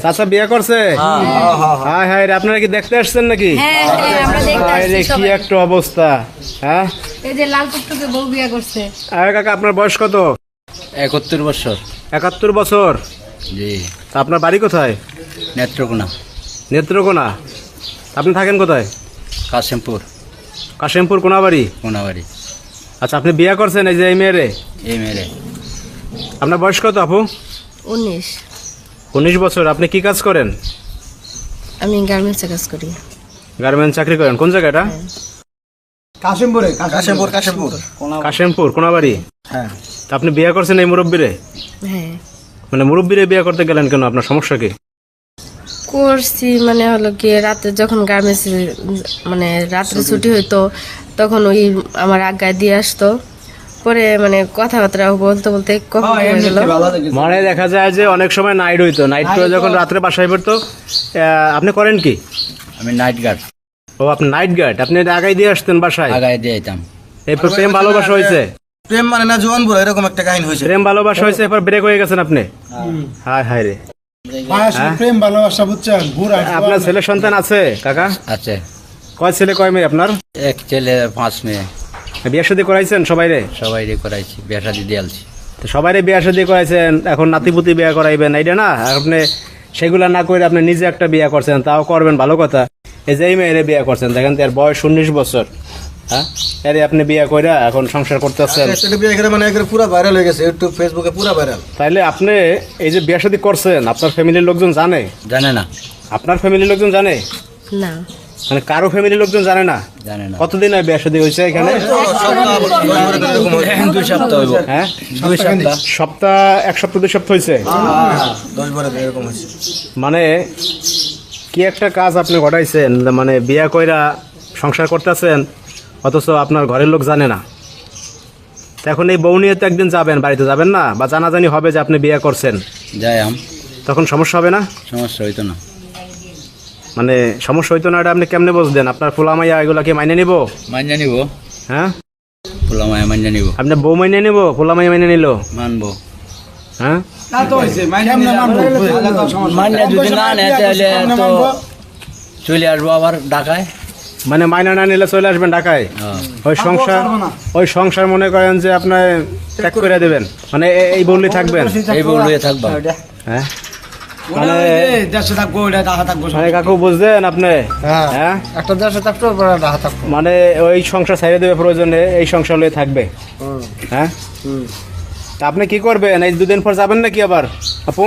চাচা বিয়ে করছে? হায় হায় রে, আপনারা কি দেখতে আসছেন নাকি? কি একটা অবস্থা। হ্যাঁ, এই যে লাল টুকটুকে বউ বিয়ে করছে। আরে কাকা, আপনার বয়স কত? 71 বছর। 71 বছর? জি। তা আপনার বাড়ি কোথায়? নেত্রকোনা। নেত্রকোনা? আপনি থাকেন কোথায়? কাশিমপুর। কাশিমপুর কোনাবাড়ি? কোনাবাড়ি। আচ্ছা, আপনি বিয়ে করছেন এই যে এই মেয়েরে? এই মেরে। আপনার বয়স কত আপু? 19। 19 বছর। আপনি কি কাজ করেন? আমি গার্মেন্টসে কাজ করি। গার্মেন্টস চাকরি করেন? কোন জায়গাটা? কাশিমপুর কাশিমপুর কোনাবাড়ি? হ্যাঁ। তা আপনি বিয়ে করছেন এই মুরব্বীরে? হ্যাঁ মানে মুরব্বীরে বিয়ে করতে গেলেন কেন? আপনার সমস্যা কি? করছি, মানে হলো কি রাতে যখন গার্মেন্টস মানে রাত্রে ছুটি হইতো তখন ওই আমার আজ্ঞায় দিয়ে আসতো, পরে মানে কথাবার্তা বলতে বলতে কখন হয়ে গেল। মানে দেখা যায় যে অনেক সময় নাইট হইতো, নাইট করে যখন রাত্রে বাসায় ফিরতো। আপনি করেন কি? আমি নাইট গার্ড। ও, আপনি নাইট গার্ড। আপনি আগায় দিয়ে আসতেন বাসায়? আগায় দিয়ে যেতাম। এরপর প্রেম ভালোবাসা হয়েছে? প্রেম মানে না জোয়ান বড়, এরকম একটা কাহিনী হয়েছে। প্রেম ভালোবাসা হয়েছে, এরপর ব্রেক হয়ে গেছেন আপনি? হায় হায় রে। প্রেম ভালোবাসা বুঝছেন। আপনার ছেলে সন্তান আছে কাকা? আছে। কয় ছেলে কয় মেয়ে আপনার? এক ছেলে 5 মেয়ে। বিয়ে শাদী করাইছেন সবাইরে? সবাই করাইছি, বিয়া শাদি দিয়ে আলছি। তো সবাইরে বিয়ে শাদী করাইছেন, এখন নাতিপুতি বিয়ে করাইবেন এইটা না? আর আপনি সেগুলা না করে আপনি নিজে একটা বিয়ে করছেন, তাও করবেন, ভালো কথা। এই যে এই মেয়েরে বিয়ে করছেন, দেখেন তো এর বয়স 19 বছর। হ্যাঁ, এর আপনি বিয়ে কইরা এখন সংসার করতেছেন। বিয়ে করে মানে একবারে পুরো ভাইরাল হয়ে গেছে, ইউটিউব ফেসবুকে পুরো ভাইরাল। তাইলে আপনি এই যে বিয়ে শাদী করছেন, আপনার ফ্যামিলির লোকজন জানে? জানে না। আপনার ফ্যামিলির লোকজন জানে না, মানে কারো ফ্যামিলির লোকজন জানে না? জানে না। কতদিন হয় বিয়ে শাদী হয়েছে এখানে? 2 সপ্তাহ হইব। হ্যাঁ, 2 সপ্তাহ। সপ্তাহ, 1 সপ্তাহ 2 সপ্তাহ হয়েছে? 10-12 দিন এরকম হয়েছে। মানে কি একটা কাজ আপনি ঘটাইছেন, মানে বিয়ে কইরা সংসার করতেছেন, অথচ আপনার ঘরের লোক জানে না। তো এখন এই বউ নিয়ে তো একদিন যাবেন, বাড়িতে যাবেন না? বা জানাজানি হবে যে আপনি বিয়ে করছেন, যাই আম। তখন সমস্যা হবে না? সমস্যা হইতো না। মানে সমস্যা হইতো না, এটা আপনি কেমনে বুঝলেন? আপনার ফুলামাইয়া এগুলা কি মাইনে নিব? মাইনা নিব। হ্যাঁ, পোলামায় মাইনা নিব। আপনি বউ মাইনে নিব, ফুলামাইয়া মাইনে নিল? মানবো। হ্যাঁ, মাইনা যদি না নেয় তাহলে তো চলে আসবো আবার ঢাকায়। মানে মাইনা না নিলে চলে আসবেন ঢাকায়? হ্যাঁ। ওই সংসার মনে করেন যে আপনার ত্যাগ করে দেবেন, মানে এই বললি থাকবেন? এই বউ লইয়া থাকবা। হ্যাঁ, মানে মানে কাকু বুঝলেন আপনি? হ্যাঁ, একটা দেশে থাকতো থাকতো, মানে ওই সংসার ছেড়ে দেবে প্রয়োজনে, এই সংসার লয়ে থাকবে। হ্যাঁ, তা আপনি কি করবেন? এই 2 দিন পর যাবেন নাকি আবার আপু?